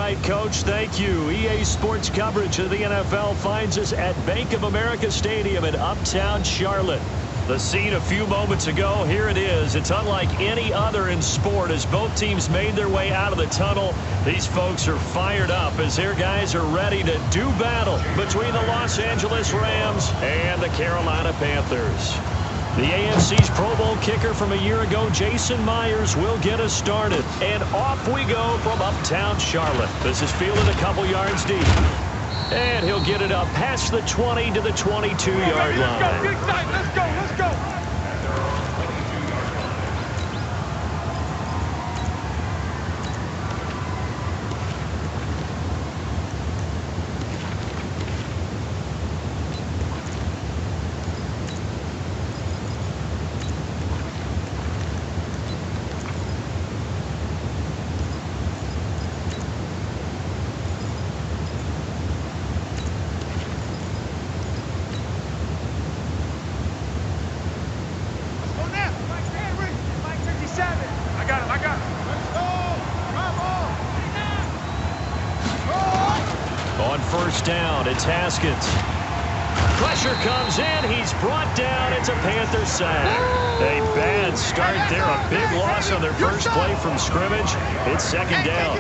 right, Coach. Thank you. EA Sports coverage of the NFL finds us at Bank of America Stadium in Uptown Charlotte. The scene a few moments ago, here it is. It's unlike any other in sport as both teams made their way out of the tunnel. These folks are fired up as their guys are ready to do battle between the Los Angeles Rams and the Carolina Panthers. The AFC's Pro Bowl kicker from a year ago, Jason Myers, will get us started. And off we go from Uptown Charlotte. This is fielded a couple yards deep. And he'll get it up past the 20 to the 22-yard line. Let's go, big side. Let's go, let's go. First down, it's Haskins. Pressure comes in. He's brought down. It's a Panther sack. A bad start there. A big loss on their first play from scrimmage. It's second down.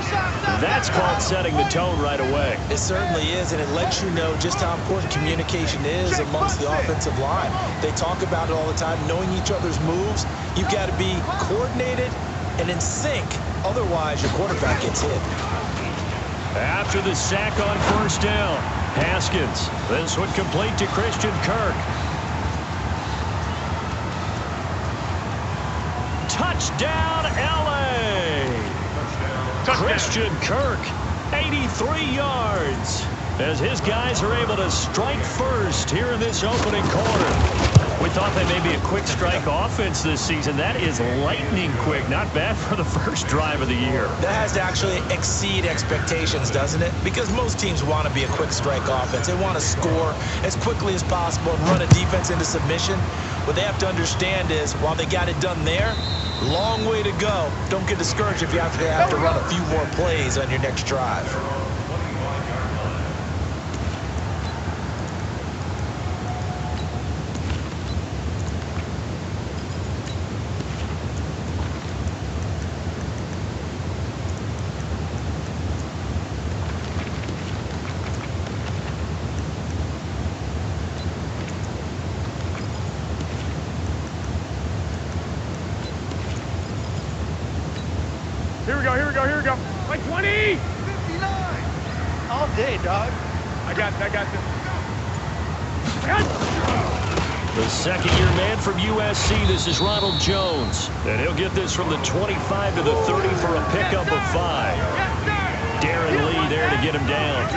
That's called setting the tone right away. It certainly is, and it lets you know just how important communication is amongst the offensive line. They talk about it all the time, knowing each other's moves. You've got to be coordinated and in sync. Otherwise, your quarterback gets hit. After the sack on first down, Haskins. This one complete to Christian Kirk. Touchdown, L.A. Christian Kirk, 83 yards. As his guys are able to strike first here in this opening quarter. We thought they may be a quick strike offense this season. That is lightning quick. Not bad for the first drive of the year. That has to actually exceed expectations, doesn't it? Because most teams want to be a quick strike offense. They want to score as quickly as possible and run a defense into submission. What they have to understand is, while they got it done there, long way to go. Don't get discouraged if you have to run a few more plays on your next drive. Here we go. Like 20! 59! All day, dog. I got this. The second-year man from USC, this is Ronald Jones. And he'll get this from the 25 to the 30 for a pickup of 5. Darren Lee there to get him down.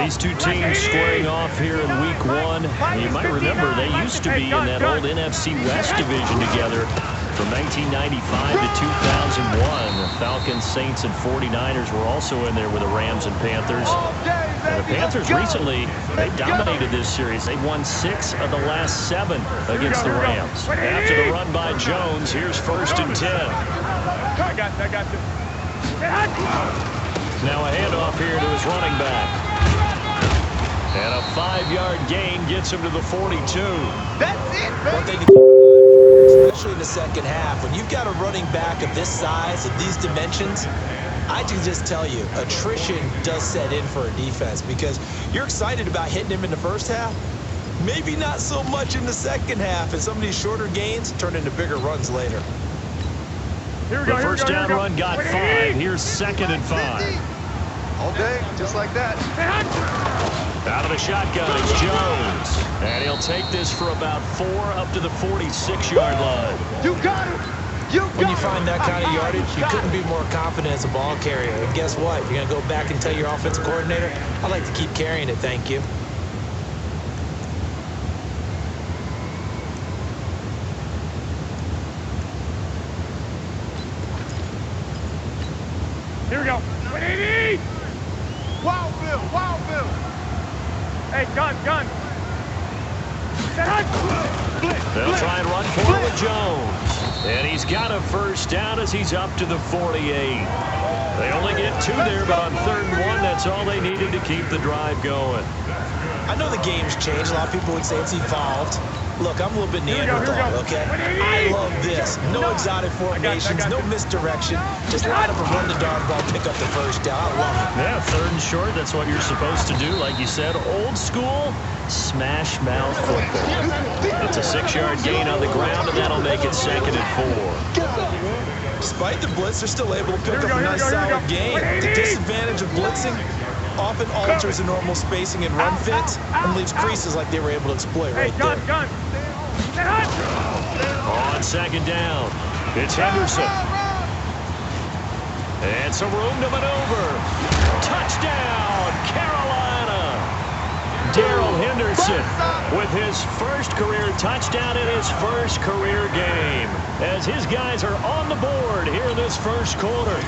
These two teams squaring off here in week 1. You might remember they used to be in that old NFC West division together. From 1995 to 2001, the Falcons, Saints, and 49ers were also in there with the Rams and Panthers. And the Panthers recently, they dominated this series. They won 6 of the last 7 against the Rams. After the run by Jones, here's 1st and 10. I got this. Now a handoff here to his running back. And a 5-yard gain gets him to the 42. That's it, man. One thing to keep in mind, especially in the second half, when you've got a running back of this size, of these dimensions, I can just tell you, attrition does set in for a defense because you're excited about hitting him in the first half. Maybe not so much in the second half, and some of these shorter gains turn into bigger runs later. The first down run got 5. Here's 2nd and 5. All day, just like that. Out of the shotgun, it's Jones. And he'll take this for about 4 up to the 46-yard line. You got him. When you find that kind of yardage, you couldn't be more confident as a ball carrier. And guess what? You're going to go back and tell your offensive coordinator, I'd like to keep carrying it, thank you. Here we go. 180! Wow, Bill. Wow, Bill. Hey, gun. They'll try and run forward with Jones. And he's got a first down as he's up to the 48. They only get 2 there, but on 3rd and 1, that's all they needed to keep the drive going. I know the game's changed. A lot of people would say it's evolved. Look, I'm a little bit Neanderthal, okay? I love this. No exotic formations, no misdirection. Just line up and run the darn ball, pick up the first down. I love it. Yeah, 3rd and short, that's what you're supposed to do. Like you said, old school, smash mouth football. It's a 6-yard gain on the ground, and that'll make it 2nd and 4. Despite the blitz, they're still able to pick up a nice solid gain. The disadvantage of blitzing often alters the normal spacing and run fits and leaves creases like they were able to exploit right there. On 2nd down, it's Henderson. And some room to maneuver. Touchdown, Carolina. Darrell Henderson with his first career touchdown in his first career game, as his guys are on the board here in this first quarter.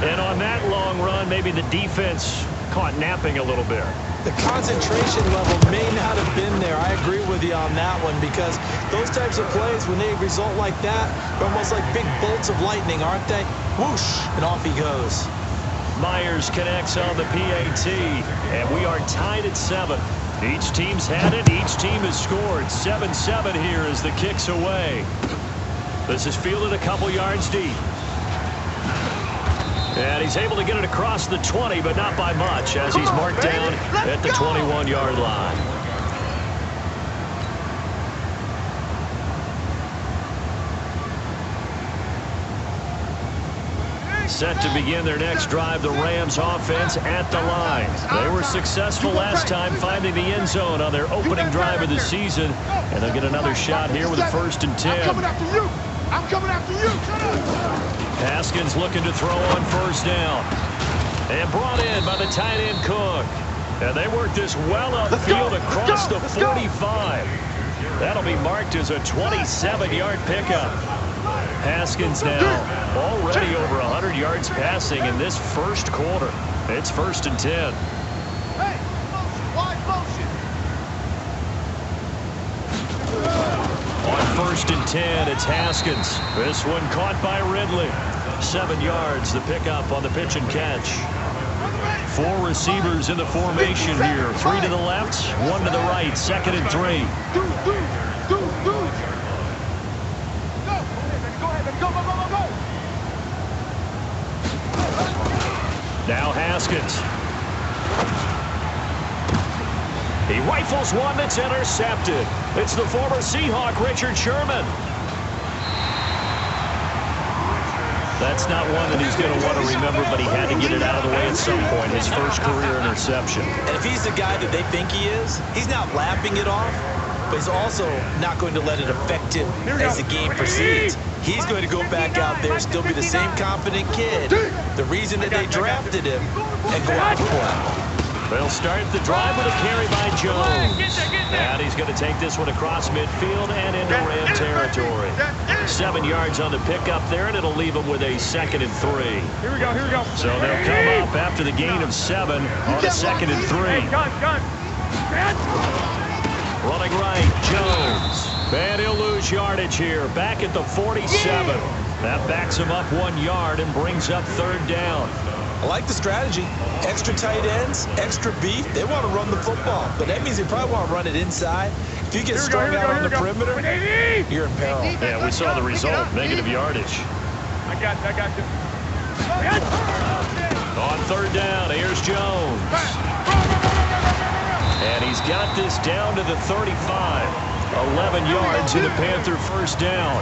And on that long run, maybe the defense caught napping a little bit. The concentration level may not have been there. I agree with you on that one, because those types of plays, when they result like that, they're almost like big bolts of lightning, aren't they? Whoosh, and off he goes. Myers connects on the PAT, and we are tied at 7. Each team's had it. Each team has scored. 7-7 here as the kick's away. This is fielded a couple yards deep. And he's able to get it across the 20, but not by much, as he's marked down at the 21-yard line. Set to begin their next drive, the Rams offense at the line. They were successful last time finding the end zone on their opening drive of the season, and they'll get another shot here with a 1st and 10. I'm coming after you. I'm coming after you. Haskins looking to throw on 1st down. And brought in by the tight end Cook. And they work this well upfield across the 45. That'll be marked as a 27-yard pickup. Haskins now already over 100 yards passing in this first quarter. It's 1st and 10. Hey, wide motion. On 1st and 10, it's Haskins. This one caught by Ridley. 7 yards, the pickup on the pitch and catch. 4 receivers in the formation here. 3 to the left, 1 to the right. 2nd and 3. Go. Now Haskins. He rifles one that's intercepted. It's the former Seahawk, Richard Sherman. That's not one that he's going to want to remember, but he had to get it out of the way at some point. His first career interception. And if he's the guy that they think he is, he's not lapping it off, but he's also not going to let it affect him as the game proceeds. He's going to go back out there, still be the same confident kid, the reason that they drafted him, and go out and play. They'll start the drive with a carry by Jones. And he's going to take this one across midfield and into Ram territory. 7 yards on the pickup there, and it'll leave him with a 2nd and 3. Here we go. So they'll come up after the gain of 7 on a 2nd and 3. Running right, Jones. And he'll lose yardage here, back at the 47. That backs him up 1 yard and brings up 3rd down. I like the strategy. Extra tight ends, extra beef. They want to run the football, but that means they probably want to run it inside. If you get strung out on the perimeter, you're in peril. Yeah, we saw the result, negative yardage. I got you. On 3rd down, here's Jones. And he's got this down to the 35. 11 yards in the Panther first down.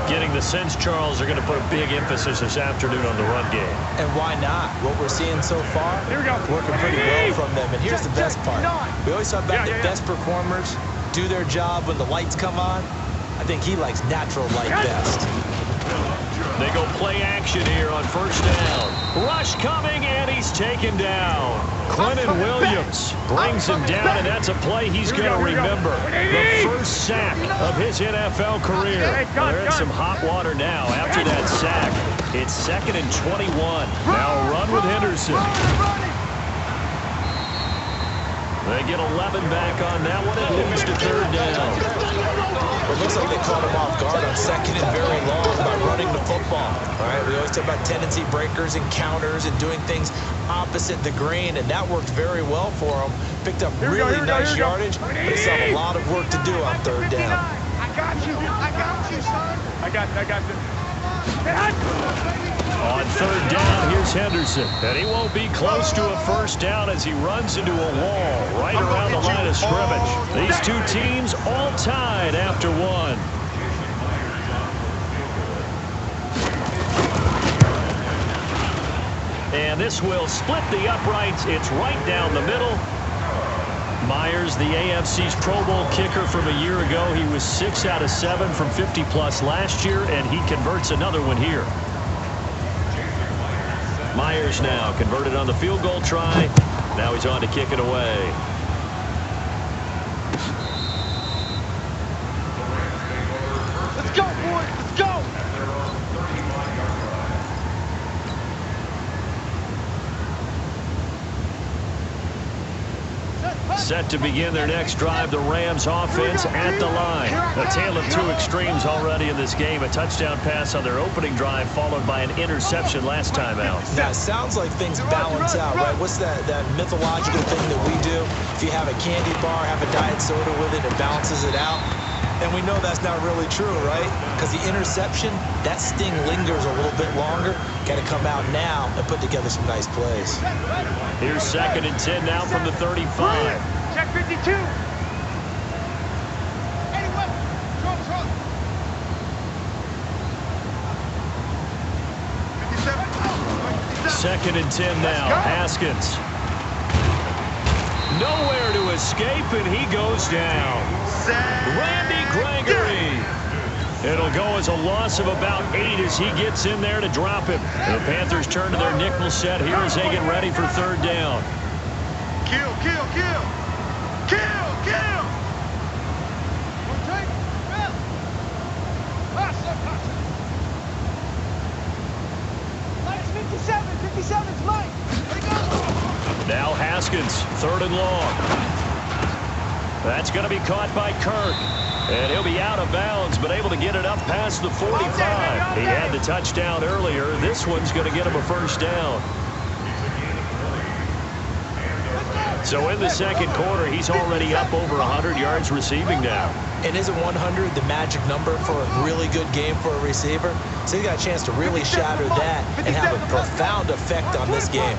Getting the sense Charles are going to put a big emphasis this afternoon on the run game. And why not? What we're seeing so far, working pretty well from them. And here's the best part. We always talk about the best performers do their job when the lights come on. I think he likes natural light best. They go play action here on 1st down. Rush coming, and he's taken down. Quentin Williams brings him down, and that's a play he's going to remember. The first sack of his NFL career. They're in some hot water now after that sack. It's 2nd and 21. Now a run with Henderson. They get 11 back on that one. It moves to third down. It looks like they caught him off guard on second and very long by running the football. All right, we always talk about tendency breakers and counters and doing things opposite the green, and that worked very well for him. Picked up really nice yardage, but they still have a lot of work to do on third down. I got you, son. I got this. On third down, here's Henderson. And he won't be close to a first down as he runs into a wall right around the line of scrimmage. These two teams all tied after one. And this will split the uprights. It's right down the middle. Myers, the AFC's Pro Bowl kicker from a year ago. He was 6 out of 7 from 50-plus last year, and he converts another one here. Myers now converted on the field goal try. Now he's on to kick it away. Let's go, boys. Let's go. Set to begin their next drive, the Rams offense at the line. A tale of two extremes already in this game. A touchdown pass on their opening drive, followed by an interception last time out. Now, it sounds like things balance out, right? What's that mythological thing that we do? If you have a candy bar, have a diet soda with it, it balances it out. And we know that's not really true, right? Because the interception, that sting lingers a little bit longer. Got to come out now and put together some nice plays. Here's 2nd and 10 now from the 35. Check 52. Anyway, throw. 2nd and 10 now. Haskins. Nowhere to escape, and he goes down. Randy Gregory. It'll go as a loss of about 8 as he gets in there to drop him. The Panthers turn to their nickel set here as they get ready for third down. Kill. Lights 57's Mike. Now Haskins, 3rd and long. That's going to be caught by Kirk. And he'll be out of bounds, but able to get it up past the 45. He had the touchdown earlier. This one's going to get him a first down. So in the second quarter, he's already up over 100 yards receiving now. And isn't 100 the magic number for a really good game for a receiver? So he got a chance to really shatter that and have a profound effect on this game.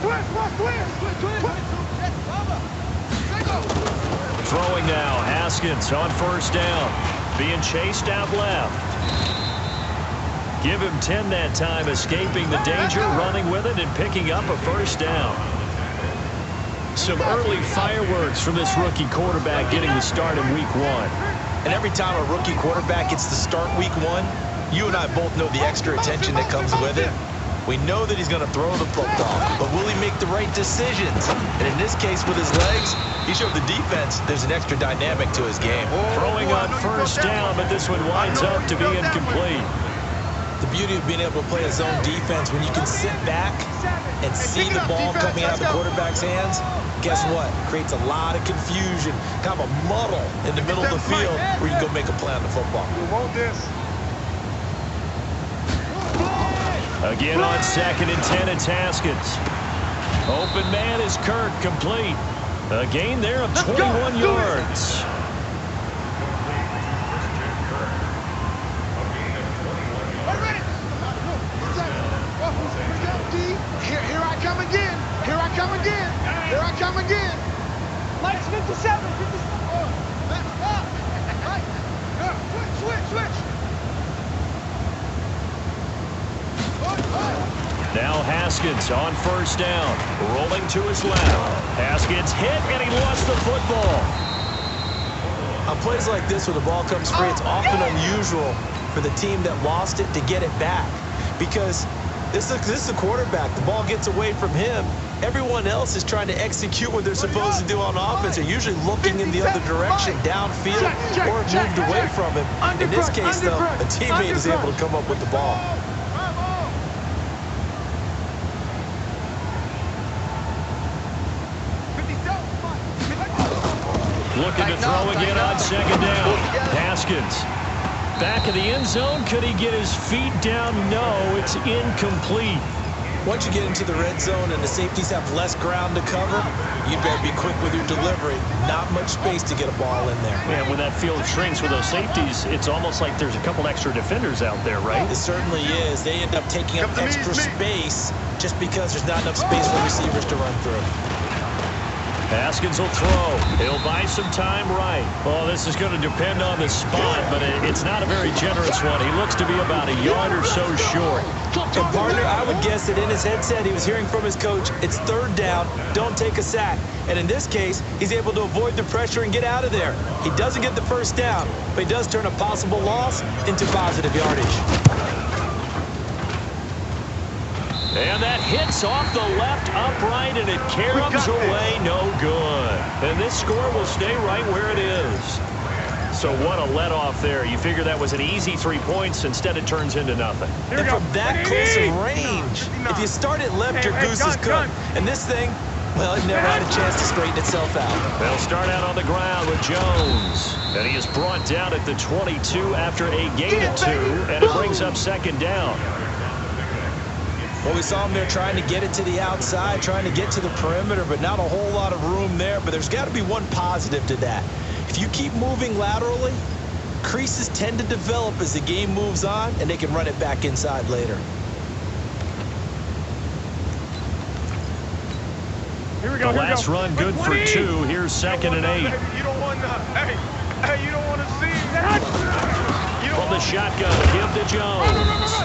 Throwing now, Haskins on first down. Being chased out left. Give him 10 that time, escaping the danger, running with it, and picking up a first down. Some early fireworks from this rookie quarterback getting the start in week 1. And every time a rookie quarterback gets to start week 1, you and I both know the extra attention that comes with it. We know that he's going to throw the football, but will he make the right decisions? And in this case, with his legs, he showed the defense there's an extra dynamic to his game. Throwing on first down, but this one winds up to be incomplete. The beauty of being able to play a zone defense, when you can sit back and see the ball coming out of the quarterback's hands, guess what? Creates a lot of confusion, kind of a muddle in the middle of the field where you can go make a play on the football. Again on 2nd and 10, it's Haskins. Open man is Kirk, complete. A gain there of 21 yards. Here I come again. Lights 57. Switch. Now Haskins on first down, rolling to his left. Haskins hit, and he lost the football. On plays like this where the ball comes free, it's often unusual for the team that lost it to get it back. Because this is a quarterback. The ball gets away from him. Everyone else is trying to execute what they're supposed to do on offense. They're usually looking in the other direction, downfield, or moved away from him. In this case, though, a teammate is able to come up with the ball. looking to throw again on second down. Haskins. Back of the end zone. Could he get his feet down? No, it's incomplete. Once you get into the red zone and the safeties have less ground to cover, you better be quick with your delivery. Not much space to get a ball in there. Yeah, when that field shrinks with those safeties, it's almost like there's a couple extra defenders out there, right? It certainly is. They end up taking up extra space just because there's not enough space for receivers to run through. Haskins will throw. He'll buy some time right. Well, this is going to depend on the spot, but it's not a very generous one. He looks to be about a yard or so short. And partner, I would guess that in his headset he was hearing from his coach, it's third down, don't take a sack. And in this case, he's able to avoid the pressure and get out of there. He doesn't get the first down, but he does turn a possible loss into positive yardage. And that hits off the left upright, and it caroms away, no good. And this score will stay right where it is. So what a let-off there. You figure that was an easy 3 points. Instead, it turns into nothing. And from that close of range, if you start it left, your goose is cooked. And this thing, well, it never had a chance to straighten itself out. They'll start out on the ground with Jones. And he is brought down at the 22 after a gain of 2, and it brings up second down. Well, we saw him there trying to get it to the outside, trying to get to the perimeter, but not a whole lot of room there. But there's got to be one positive to that. If you keep moving laterally, creases tend to develop as the game moves on, and they can run it back inside later. Here we go. The last run good for 2. Here's second and 8. You don't want to. Hey, you don't want to see that. From the shotgun, give to Jones.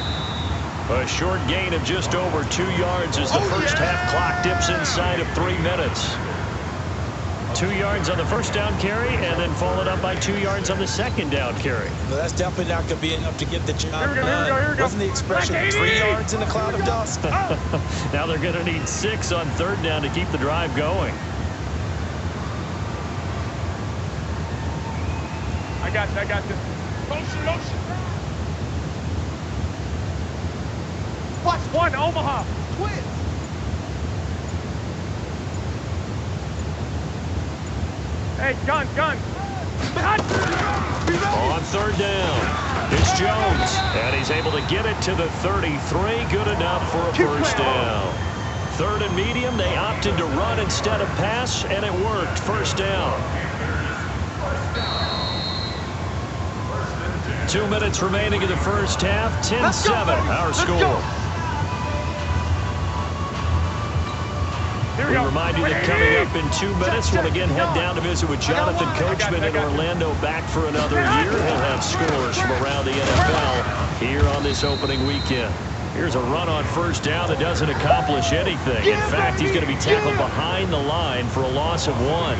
A short gain of just over 2 yards as the first half clock dips inside of 3 minutes. 2 yards on the first down carry, and then followed up by 2 yards on the second down carry. Well, that's definitely not going to be enough to get the job done. Wasn't the expression 3 yards in a cloud of dust? Now they're going to need 6 on third down to keep the drive going. I got this. Lotion. Watch one, Omaha. Twins. Hey, gun. On third down, it's Jones, and he's able to get it to the 33. Good enough for a first down. Third and medium, they opted to run instead of pass, and it worked. First down. 2 minutes remaining in the first half. 10-7, our score. We remind you that coming up in 2 minutes, we'll again head down to visit with Jonathan Coachman in Orlando, back for another year. He'll have scores from around the NFL here on this opening weekend. Here's a run on first down that doesn't accomplish anything. In fact, he's going to be tackled behind the line for a loss of 1.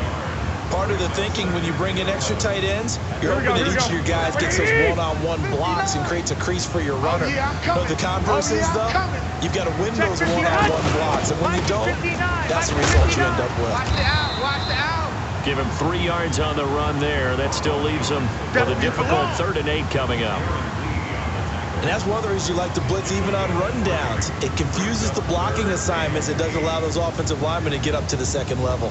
Part of the thinking when you bring in extra tight ends, you're hoping that each of your guys gets those one-on-one blocks and creates a crease for your runner. But the converse is, though, you've got to win those one-on-one blocks. And when you don't, that's the result you end up with. Watch the out. Give him 3 yards on the run there. That still leaves him with a difficult 3rd and 8 coming up. And that's one of the reasons you like to blitz even on rundowns. It confuses the blocking assignments. It doesn't allow those offensive linemen to get up to the second level.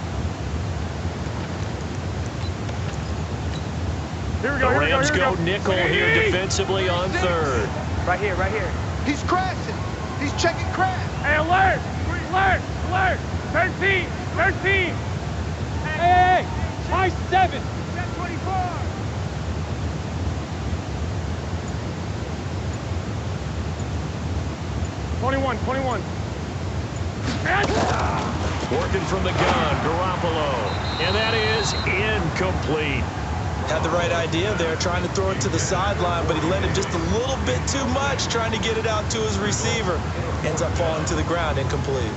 The Rams go nickel here defensively on third. Right here. He's crashing. He's checking crash. Hey, alert. 13. Hey. High 7. 24. Twenty-one. Working from the gun, Garoppolo. And that is incomplete. Had the right idea there, trying to throw it to the sideline, but he let it just a little bit too much, trying to get it out to his receiver. Ends up falling to the ground, incomplete.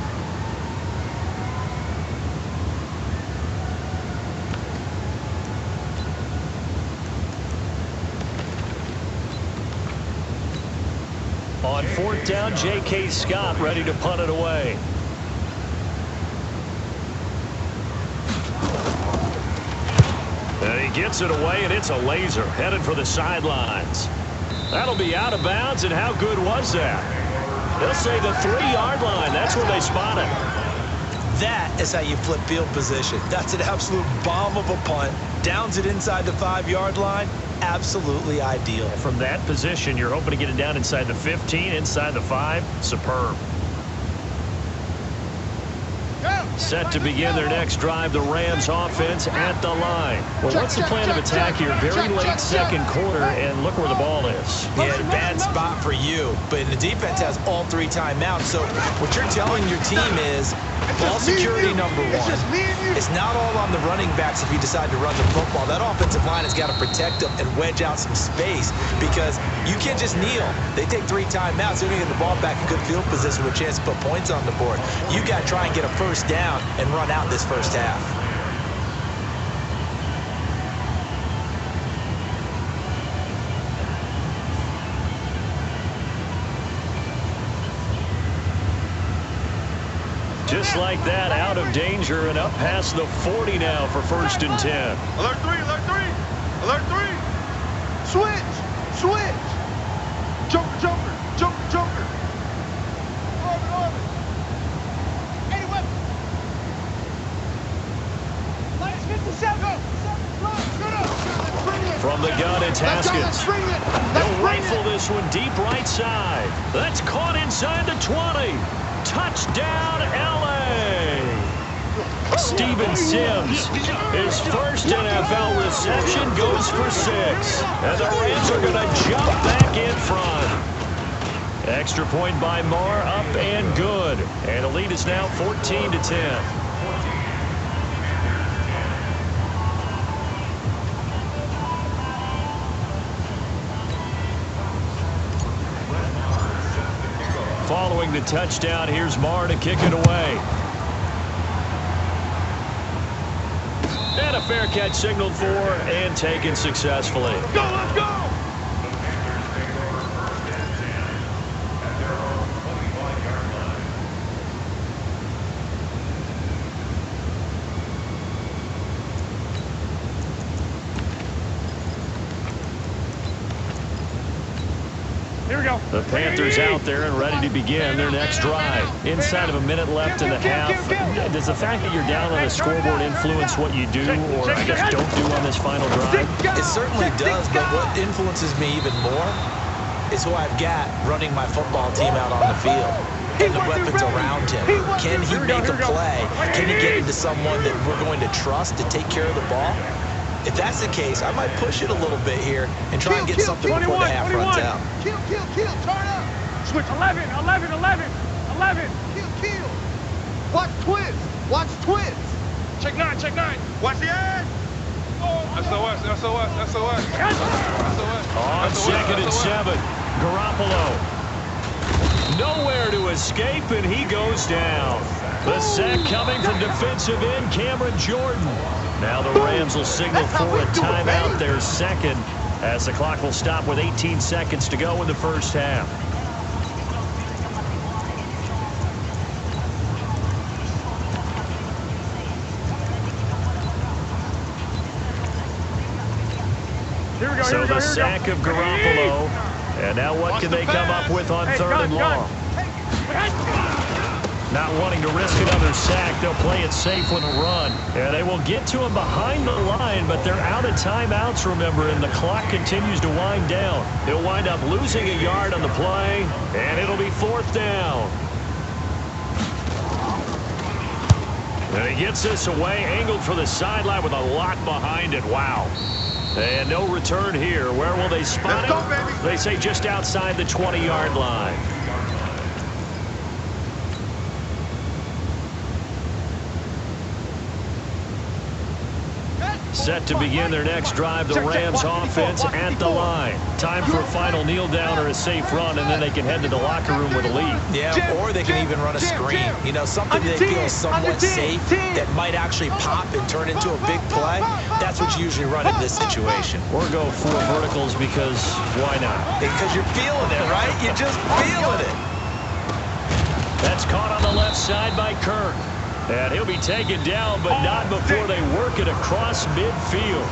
On fourth down, J.K. Scott ready to punt it away. And he gets it away, and it's a laser headed for the sidelines. That'll be out of bounds, and how good was that? They'll say the 3-yard line. That's where they spot it. That is how you flip field position. That's an absolute bomb of a punt. Downs it inside the 5-yard line. Absolutely ideal. From that position, you're hoping to get it down inside the 15, inside the 5. Superb. Set to begin their next drive, the Rams offense at the line. Well, what's the plan of attack here? Very late second quarter, and look where the ball is. Yeah, bad spot for you, but the defense has all 3 timeouts. So what you're telling your team is ball security number 1. It's not all on the running backs if you decide to run the football. That offensive line has got to protect them and wedge out some space because you can't just kneel. They take 3 timeouts. They're going to get the ball back in good field position with a chance to put points on the board. You got to try and get a first down and run out this first half. Just like that, out of danger and up past the 40 now for 1st and 10. Alert 3, alert 3, alert 3. Switch, switch. Joker, joker, joker, joker. Orbit, orbit. 81. Minus 57. Go. From the gun, it's Haskins. They'll rifle this one deep right side. That's caught inside the 20. Touchdown, L.A. Steven Sims, his first NFL reception, goes for 6. And the Rams are going to jump back in front. Extra point by Marr, up and good. And the lead is now 14-10. Following the touchdown, here's Marr to kick it away. And a fair catch signaled for and taken successfully. Go, let's go! Here we go. The Panthers out there and ready to begin their next drive. Inside of a minute left in the half. Does the fact that you're down on the scoreboard influence what you do, or I guess don't do on this final drive? It certainly does, but what influences me even more is who I've got running my football team out on the field and the weapons around him. Can he make a play? Can he get into someone that we're going to trust to take care of the ball? If that's the case, I might push it a little bit here and try and get something before the half runs out. Kill, turn up. Switch 11. Kill. Watch twins. Check 9. Watch the edge. SOS. On 2nd and 7, Garoppolo. Nowhere to escape, and he goes down. The sack coming from defensive end Cameron Jordan. Now the Rams will signal for a timeout, their second, as the clock will stop with 18 seconds to go in the first half. So the sack of Garoppolo. And now what can they come up with on 3rd and long? Not wanting to risk another sack, they'll play it safe with a run. And they will get to him behind the line, but they're out of timeouts, remember, and the clock continues to wind down. He'll wind up losing a yard on the play, and it'll be 4th down. And he gets this away, angled for the sideline with a lot behind it. Wow. And no return here. Where will they spot him? They say just outside the 20-yard line. Set to begin their next drive, the Rams offense at the line. Time for a final kneel down or a safe run, and then they can head to the locker room with a lead. Yeah, or they can even run a screen. You know, something they feel somewhat safe that might actually pop and turn into a big play. That's what you usually run in this situation. Or go 4 verticals because why not? Because you're feeling it, right? You're just feeling it. That's caught on the left side by Kirk. And he'll be taken down, but not before they work it across midfield.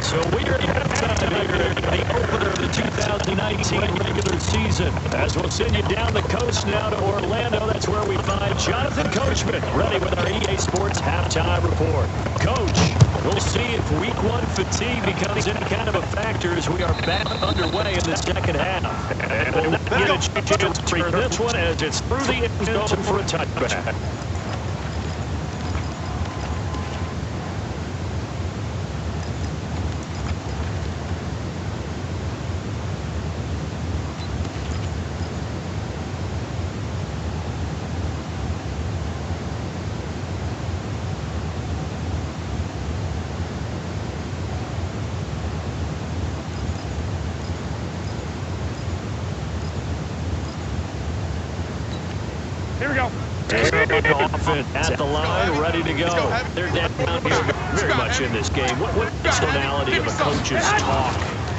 So we are at halftime here, the opener of the 2019 regular season. As we'll send you down the coast now to Orlando, that's where we find Jonathan Coachman, ready with our EA Sports halftime report. Coach, we'll see if Week 1 fatigue becomes any kind of a factor as we are back underway in the second half. And we'll not get a chance for this one as it's through the end zone for a touchback. Here we go. At the line, ready to go. They're down here very much in this game. What tonality of a coach's talk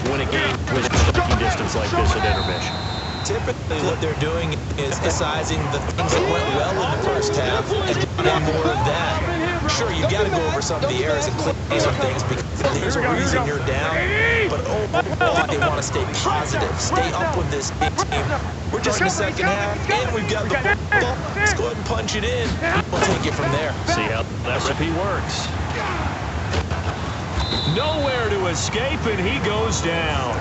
when a game within striking distance like this at intermission? Typically, what they're doing is emphasizing the things that went well in the first half and doing more of that. Sure, you got to go over some of the errors and cliches on things because there's a reason you're down. But overall, they want to stay positive, stay up with this team. We're just in the second half, and we've got the ball. Let's go ahead and punch it in. We'll take it from there. See how that recipe works. Nowhere to escape, and he goes down.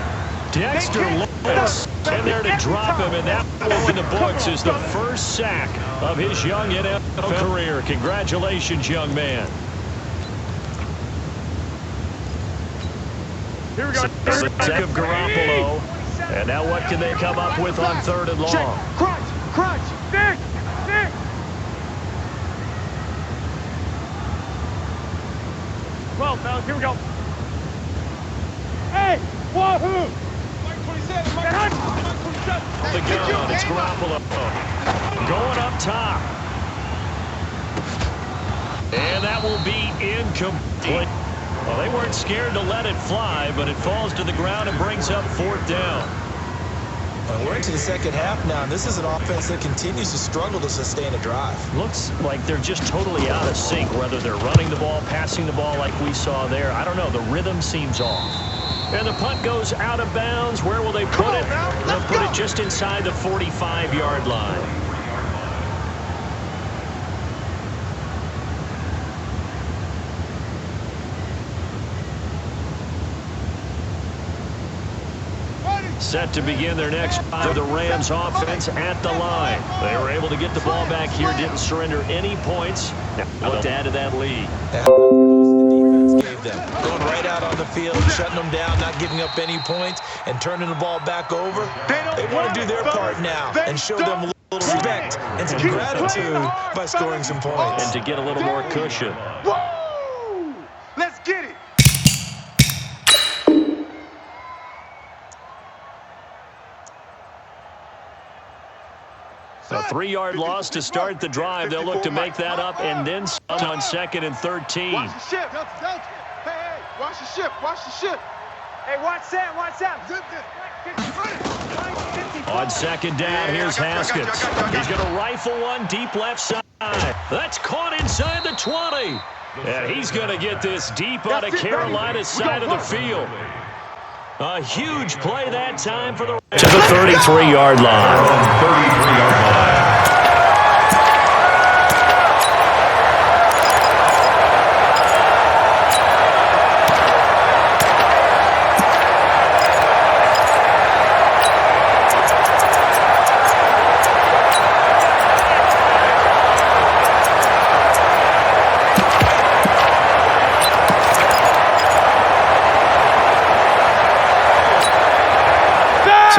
Dexter Lawrence in there to drop him, and that in the books is the first sack of his young NFL career. Congratulations, young man. Here we go. Sack of Garoppolo. And now what can they come up with on 3rd and long? Crunch, crunch, Nick, Nick. Well, fellas, here we go. Hey, wahoo! Mike 27, Mike 27. The gun, it's Garoppolo. Going up top. And that will be incomplete. Well, they weren't scared to let it fly, but it falls to the ground and brings up 4th down. Well, we're into the second half now, and this is an offense that continues to struggle to sustain a drive. Looks like they're just totally out of sync, whether they're running the ball, passing the ball like we saw there. I don't know. The rhythm seems off. And the punt goes out of bounds. Where will they put it? They'll put it just inside the 45-yard line. Set to begin their next drive. The Rams offense at the line. They were able to get the ball back here, didn't surrender any points. Now look to add to that lead. That's what the defense gave them. Going right out on the field, shutting them down, not giving up any points, and turning the ball back over. They want to do their part now and show them a little respect and some gratitude by scoring some points. And to get a little more cushion. Woo! Let's get it. A 3-yard loss to start the drive. They'll look to make that up and then some on 2nd and 13. Watch the ship. Hey, watch the ship. Watch the ship. Hey, watch that. Watch that. On 2nd down, here's Haskins. He's going to rifle one deep left side. That's caught inside the 20. And he's going to get this deep out of Carolina's side of the field. A huge play that time for the Rams. To the 33-yard line. 33-yard line.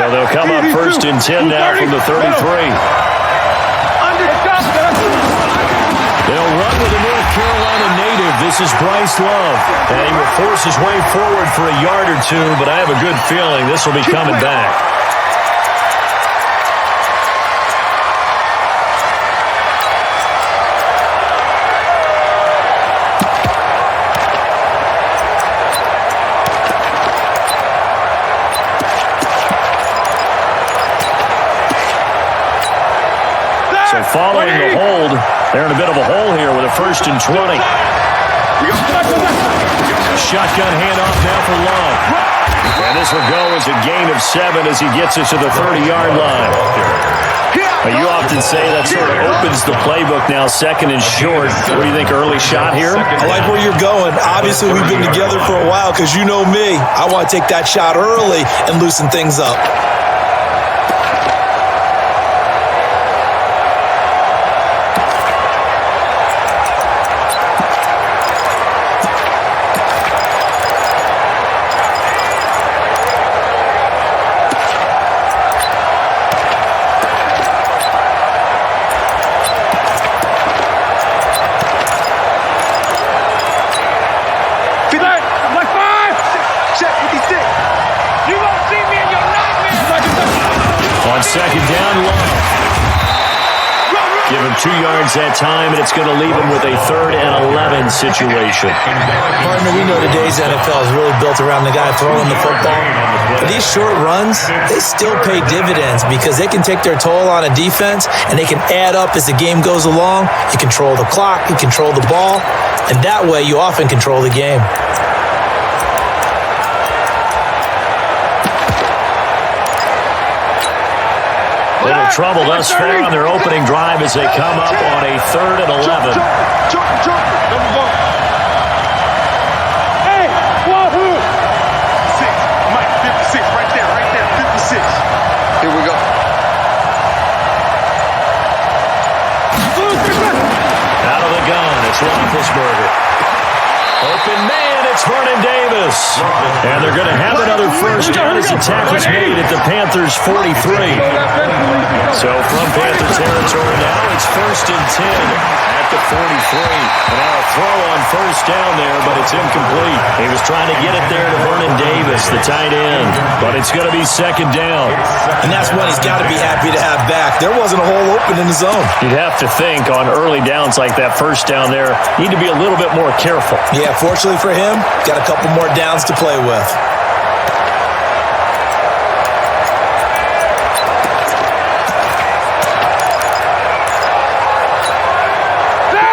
So they'll come up 1st and 10 now from the 33. They'll run with a North Carolina native. This is Bryce Love. And he will force his way forward for a yard or two, but I have a good feeling this will be coming back. Following the hold, they're in a bit of a hole here with a 1st and 20. shotgun handoff now for Love. And this will go as a gain of 7 as he gets it to the 30-yard line. You often say that sort of opens the playbook now, second and short. What do you think, early shot here? I like where you're going. Obviously, we've been together for a while because you know me. I want to take that shot early and loosen things up. Second down, Love. Give him 2 yards that time, and it's going to leave him with a 3rd and 11 situation. Partner, we know today's NFL is really built around the guy throwing the football. But these short runs, they still pay dividends because they can take their toll on a defense, and they can add up as the game goes along. You control the clock, you control the ball, and that way you often control the game. Little trouble thus far on their opening drive as they come up on a 3rd and 11. Hey, wahoo! 6, Mike, 56, right there, 56. Here we go. Out of the gun, it's Roethlisberger. Open man, it's Vernon Davis. And they're going to have another first down as the tackle's made at the Panthers' 43. So from Panther territory now, it's 1st and 10 at the 43. And now a throw on first down there, but it's incomplete. He was trying to get it there to Vernon Davis, the tight end. But it's going to be 2nd down. And that's one he's got to be happy to have back. There wasn't a hole open in the zone. You'd have to think on early downs like that first down there, need to be a little bit more careful. Yeah, fortunately for him, got a couple more downs to play with.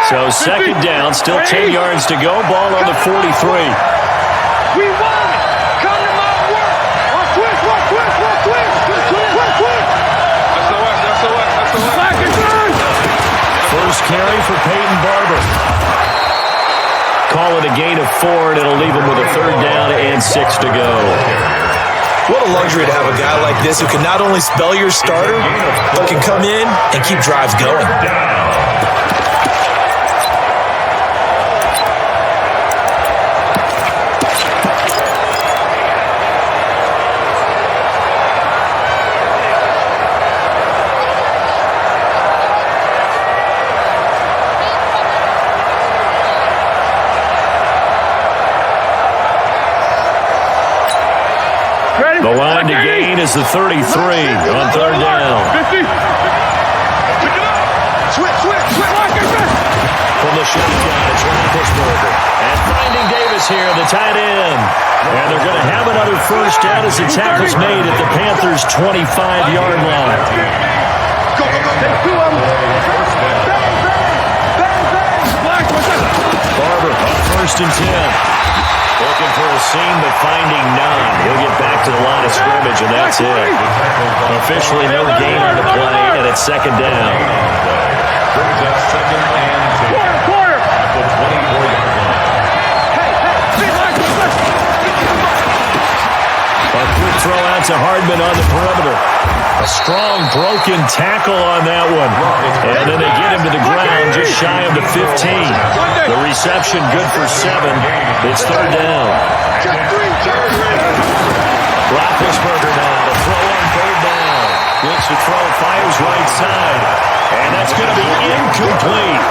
So 2nd down, still 10 yards to go. Ball on the 43. We won it! Come to my work! Walk quick! First carry for Peyton Barber. Call it a gain of 4, and it'll leave him with a 3rd down and 6 to go. What a luxury to have a guy like this who can not only spell your starter, but can come in and keep drives going. The line to gain is the 33 on 3rd down. 50. Switch. From the shotgun, it's Roethlisberger. And finding Davis here, the tight end. And they're going to have another first down as the tackle's made at the Panthers' 25-yard line. Go. Barber on 1st and 10. Looking for a seam, but finding none. He'll get back to the line of scrimmage, and that's it. Officially no gain on the play, and it's 2nd down. Brings up 2nd and 10. Quarter. At the 24-yard line. A quick throw out to Hardman on the perimeter. A strong broken tackle on that one. And then they get him to the ground just shy of the 15. The reception good for 7. It's 3rd down. Roethlisberger now to throw on 3rd down. Looks to throw, fires right side. And that's going to be incomplete.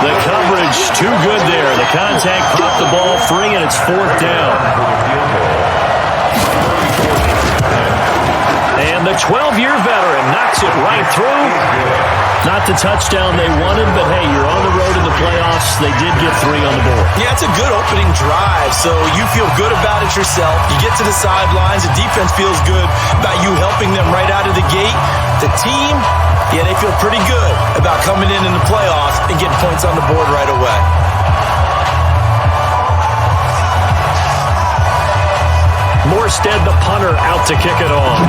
The coverage too good there. The contact popped the ball free, and it's 4th down. And the 12-year veteran knocks it right through. Not the touchdown they wanted, but hey, you're on the road in the playoffs. They did get 3 on the board. Yeah, it's a good opening drive, so you feel good about it yourself. You get to the sidelines, the defense feels good about you helping them right out of the gate. The team, yeah, they feel pretty good about coming in the playoffs and getting points on the board right away. Morstead, the punter, out to kick it off.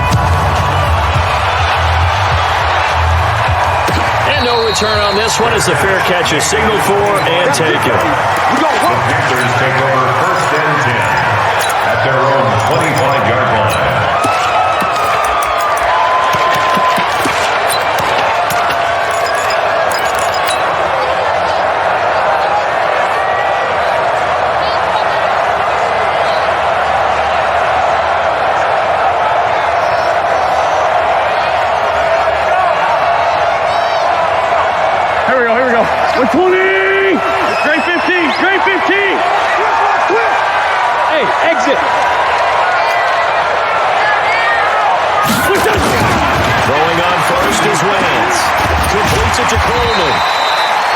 And no return on this one as the fair catch is signaled for and taken. The Panthers take over 1st and 10 at their own 25-yard line. Here we go. 120! Straight 15! Straight 15! Hey, exit! Throwing on first is Wentz. Completes it to Coleman.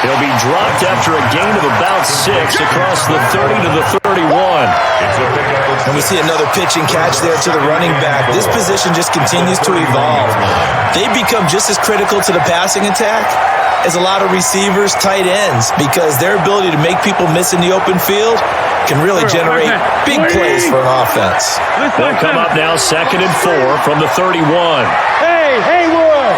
He'll be dropped after a gain of about 6 across the 30 to the 31. And we see another pitch and catch there to the running back. This position just continues to evolve. They become just as critical to the passing attack as a lot of receivers, tight ends, because their ability to make people miss in the open field can really generate big plays for an offense. They'll come up now 2nd and 4 from the 31. Hey, Haywood!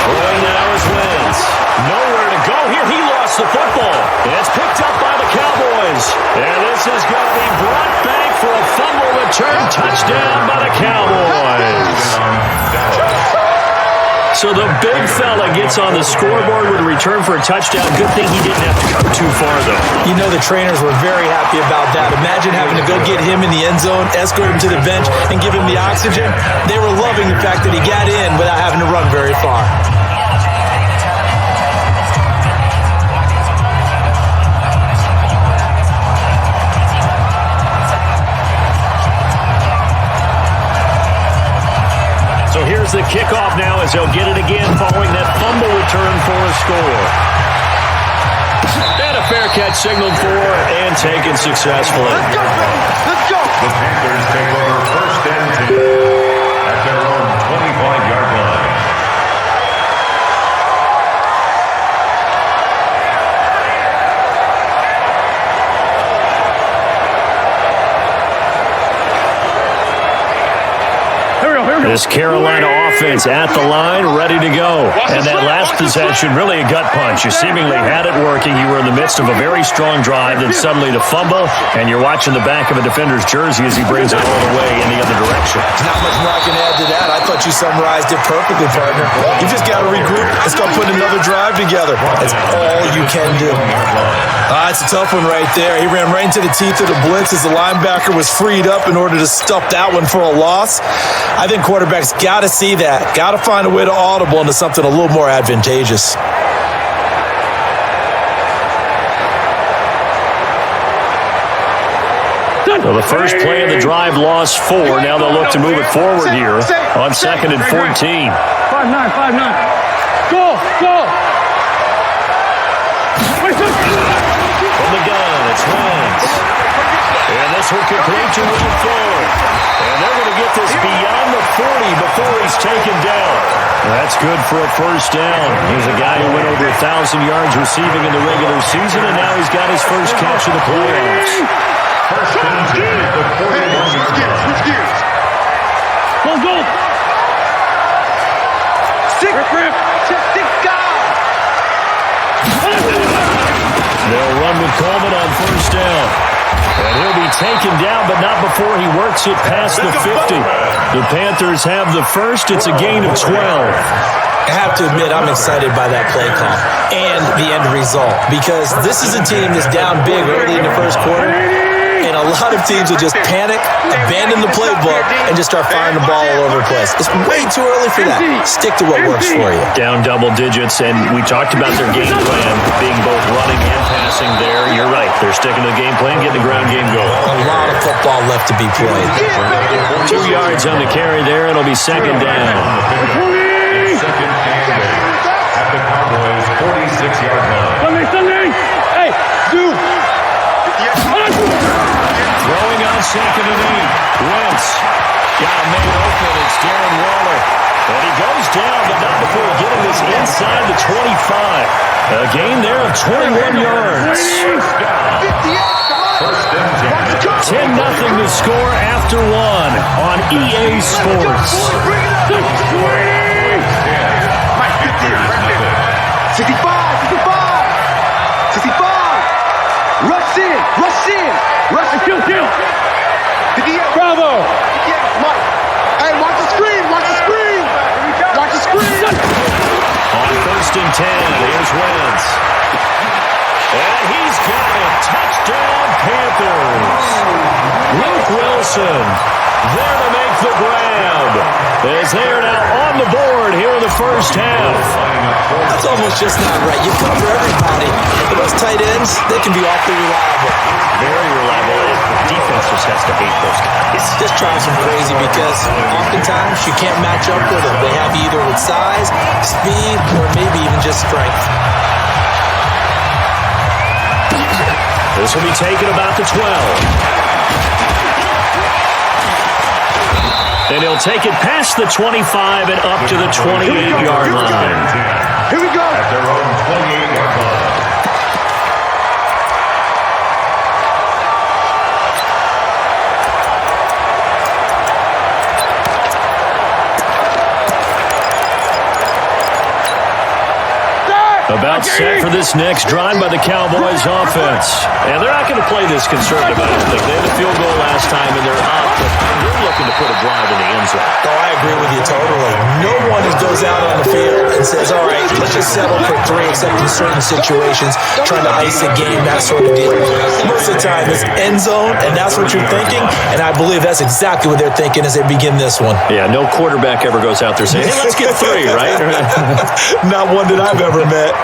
Throwing now is Wentz. Nowhere to go here. He lost the football. And it's picked up by the Cowboys. And this is going to be brought back for a fumble return touchdown by the Cowboys. So the big fella gets on the scoreboard with a return for a touchdown. Good thing he didn't have to come too far, though. You know the trainers were very happy about that. Imagine having to go get him in the end zone, escort him to the bench, and give him the oxygen. They were loving the fact that he got in without having to run very far. So here's the kickoff now as they'll get it again following that fumble return for a score. And a fair catch signaled for and taken successfully. Let's go, baby! Let's go! The Panthers take over 1st and 10 at their own 25-yard line. This Carolina offense at the line, ready to go. And that last possession, really a gut punch. You seemingly had it working. You were in the midst of a very strong drive, then suddenly the fumble, and you're watching the back of a defender's jersey as he brings it all the way in the other direction. Not much more I can add to that. I thought you summarized it perfectly, partner. You just got to regroup and start putting another drive together. That's all you can do. It's a tough one right there. He ran right into the teeth of the blitz as the linebacker was freed up in order to stuff that one for a loss. I think quarterbacks got to see that. Got to find a way to audible into something a little more advantageous. Well, the first play of the drive lost 4. Now they'll look to move it forward here on 2nd and 14. 5-9, 5-9. Go! From the gun, it's Wentz. And this will complete to Will Fuller. And they're going to get this beyond the 40 before he's taken down. That's good for a first down. He's a guy who went over 1,000 yards receiving in the regular season, and now he's got his first catch of the playoffs. First and 10 at the 41-yard line. Switch gears. Go. Rip. They'll run with Coleman on first down. And he'll be taken down, but not before he works it past the 50. The Panthers have the first. It's a gain of 12. I have to admit, I'm excited by that play call and the end result, because this is a team that's down big early in the first quarter, and a lot of teams will just panic, abandon the playbook, and just start firing the ball all over the place. It's way too early for that. Stick to what works for you. Down double digits, and we talked about their game plan being both running and passing there. You're right. They're sticking to the game plan, getting the ground game going. A lot of football left to be played. 2 yards on the carry there. It'll be second down. Second and 8 at the Cowboys' 46-yard line. Sunday. Hey, dude. Throwing on 2nd and 8. Wentz got a man open. It's Darren Waller. And he goes down, but not before getting this inside the 25. A gain there of 21 yards. 10-0 to score after one on EA Sports. 65. Rush in. Kill. Bravo. Hey, watch the screen. On 1st and 10, here's Wentz. And he's got it. Touchdown, Panthers. Luke Wilson there to make the grab. As they are now on the board here in the first half. That's almost just not right. You cover everybody. But those tight ends, they can be awfully reliable. Very reliable. The defense just has to hate those guys. It just drives them crazy because oftentimes you can't match up with them. They have either with size, speed, or maybe even just strength. This will be taken about the 12. And he'll take it past the 25 and up to the 28-yard line. Here we go. At their own 28-yard line. About set for this next drive by the Cowboys offense. And they're not going to play this conservative, I don't think. They had a field goal last time, and they're up. But they're looking to put a drive in the end zone. Oh, I agree with you totally. No one goes out on the field and says, all right, let's just settle for 3, except in certain situations, trying to ice a game, that sort of deal. Most of the time, it's end zone, and that's what you're thinking. And I believe that's exactly what they're thinking as they begin this one. Yeah, no quarterback ever goes out there saying, hey, let's get 3, right? Not one that I've ever met.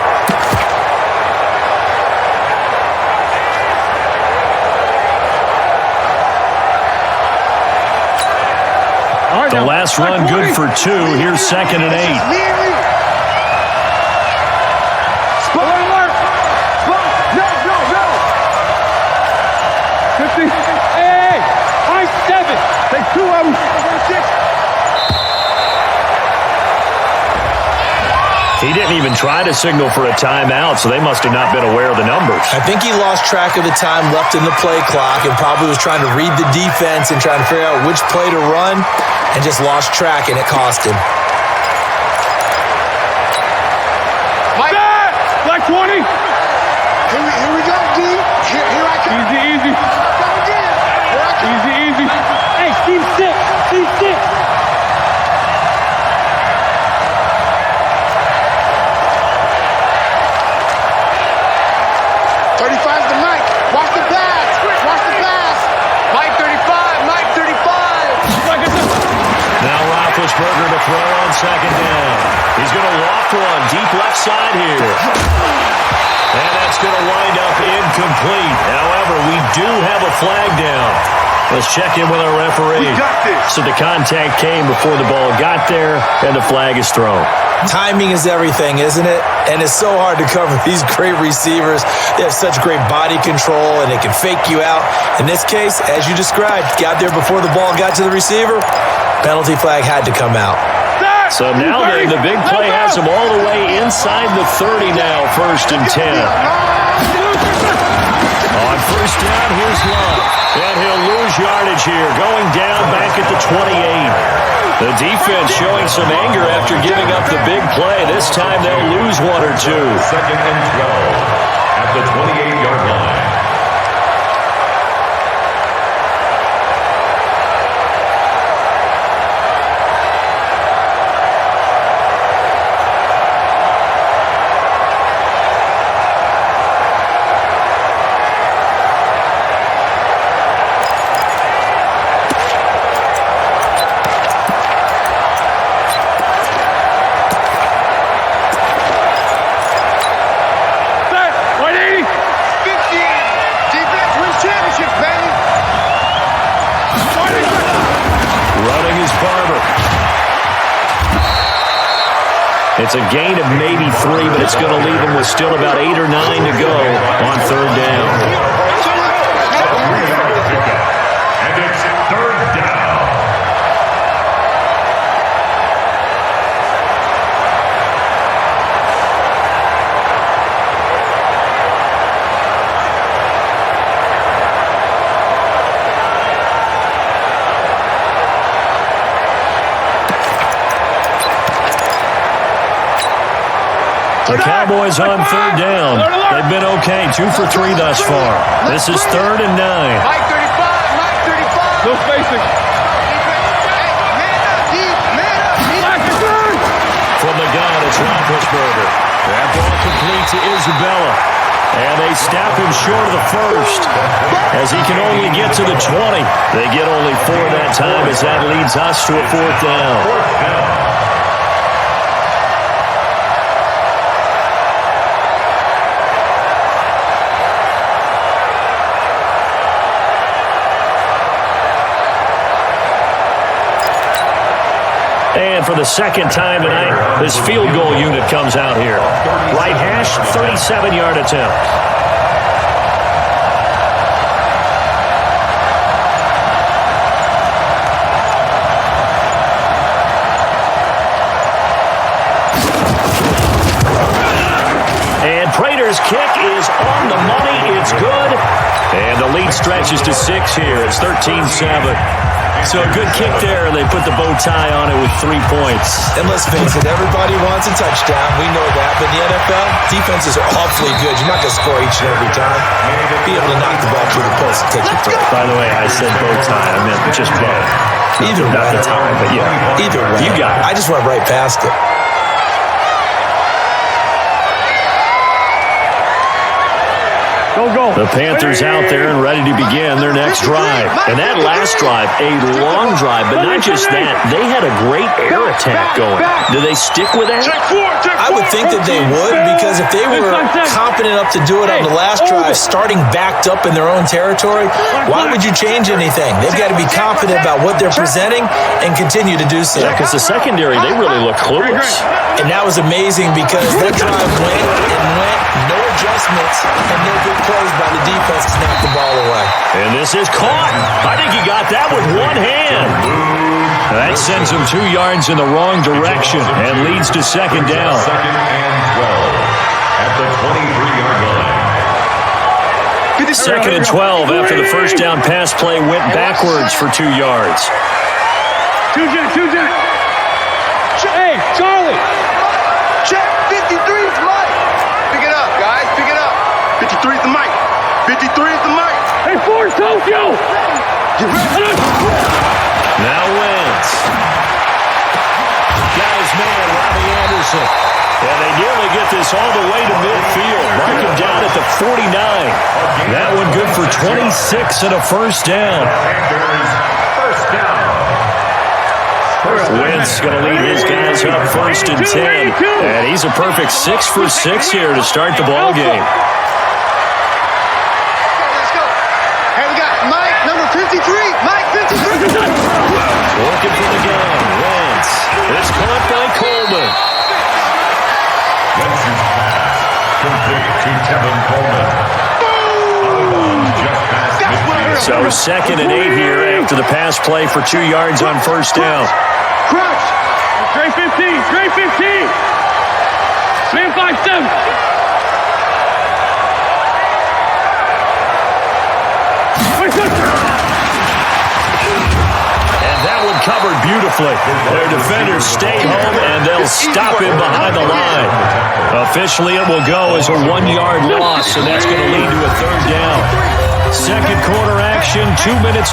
The last run good for 2. Here's 2nd and 8. No. 50. Hey, high 7. Take 2 of them. He didn't even try to signal for a timeout, so they must have not been aware of the numbers. I think he lost track of the time left in the play clock and probably was trying to read the defense and trying to figure out which play to run and just lost track, and it cost him. Black 20. Here we go, D. Here I come. Easy. Come again. Here I come. Easy. Hey, Steve, sit. 35's the Mike. Watch the pass. Mike 35. Now Roethlisberger to throw on 2nd down. He's going to loft one deep left side here. And that's going to wind up incomplete. However, we do have a flag down. Let's check in with our referee. We got this. So the contact came before the ball got there, and the flag is thrown. Timing is everything, isn't it? And it's so hard to cover these great receivers. They have such great body control, and they can fake you out. In this case, as you described, got there before the ball got to the receiver. Penalty flag had to come out. So now the big play has him all the way inside the 30 now, 1st and 10. On 1st down, here's Love. And he'll lose yardage here, going down back at the 28. The defense showing some anger after giving up the big play. This time they'll lose 1 or 2. 2nd and 12 at the 28-yard line. It's a gain of maybe 3, but it's going to leave him with still about 8 or 9 to go on 3rd down. And it's 3rd down. The Cowboys on third down. They've been okay, 2 for 3 thus far. This is 3rd and 9. Mike 35, Mike 35. No spacing. From the gun, it's Roethlisberger. That ball complete to Isabella. And they snap him short of the first, as he can only get to the 20. They get only 4 that time, as that leads us to a 4th down. And for the second time tonight, this field goal unit comes out here. Right hash, 37-yard attempt. And Prater's kick is on the money. It's good. And the lead stretches to 6 here. It's 13-7. So a good kick there, and they put the bow tie on it with 3 points. And let's face it, everybody wants a touchdown. We know that. But in the NFL, defenses are awfully good. You're not going to score each and every time. Be able to knock the ball through the post and take the throw. By the way, I said bow tie. I meant just bow. Either way. Not the tie, but yeah. Either way. You got it. I just went right past it. The Panthers out there and ready to begin their next drive. And that last drive, a long drive, but not just that. They had a great air attack going. Do they stick with that? I would think that they would, because if they were confident enough to do it on the last drive, starting backed up in their own territory, why would you change anything? They've got to be confident about what they're presenting and continue to do so. Yeah, because the secondary, they really look clueless. And that was amazing, because that drive went and went, no adjustments, and no good plays by the defense to snap the ball away. And this is caught. I think he got that with one hand. That sends him 2 yards in the wrong direction and leads to 2nd down. 2nd and 12 at the 23-yard line. 2nd and 12 after the first down pass play went backwards for 2 yards. Two jet. Hey, Charlie. Check 53's Mike. Pick it up, guys. Pick it up. 53's the mic. 53's the mic. Hey, Ford Tokyo. Now Wentz. Got his man, Robbie Anderson. And they nearly get this all the way to midfield. Mark him down at the 49. That one good for 26 and a first down. First down. Wentz going to lead his guys up 1st and 10. And he's a perfect 6 for 6 here to start the ball game. Let's go. Hey, we got Mike, number 53. Mike, 53. Looking for the gun. Wentz. It's caught by Coleman. Wentz's pass complete to Tevin Coleman. Just past midfield. So 2nd and 8 here after the pass play for 2 yards on first down. Crouch. Straight 15. Straight 15. Man 5-7. And that one covered beautifully. Their defenders stay home, and they'll stop him behind the line. Officially, it will go as a 1-yard loss, and that's going to lead to a 3rd down. Second quarter action, 2 minutes